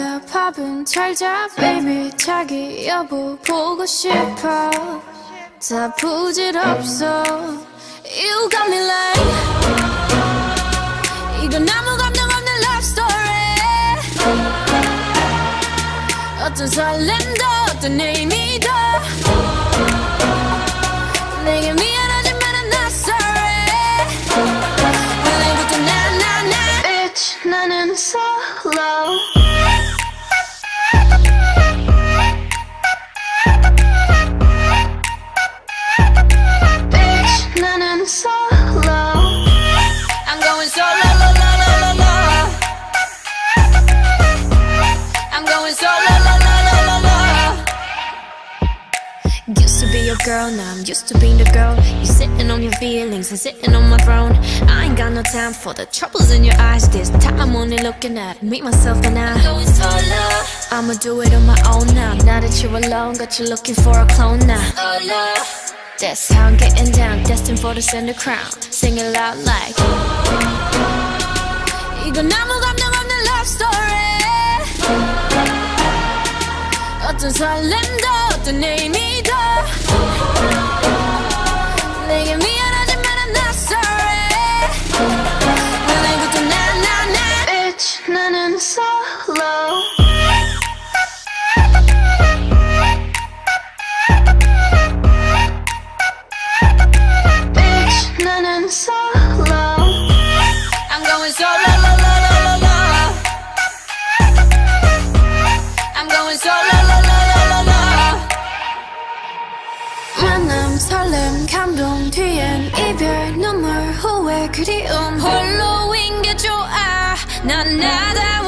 야 밥은 잘자 baby 자기 여보 보고 싶어 다 부질없어 You got me like 이건 아무 감정 없는 love story 어떤 설렘도 어떤 의미도 내게 미안하지만 I'm not sorry 원래부터 나 Bitch 나는 solo Bitch 나는 solo I'm going solo la la la la la I'm going solo la la la la la Used to be your girl, now I'm used to being the girl. You sitting on your feelings and sitting on my throne. I ain't got no time for the troubles in your eyes. This time I'm only looking at me, myself and I. Going solo. I'ma do it on my own now. Now that you're alone, got you looking for a clone now. Solo. That's how I'm getting down, destined for the center crown. Sing it loud like 이건 아무 감정 없는 love story 어떤 설렘도 어떤 의미도 내게 미안하지만 I'm not sorry 원래부터 나 Bitch 나는 solo Bitch 나는 solo I'm going solo la la la la la I'm going solo la la la la la 만남 설렘 감동 뒤엔 이별 눈물 후회 그리움 홀로인 게 좋아 난 나다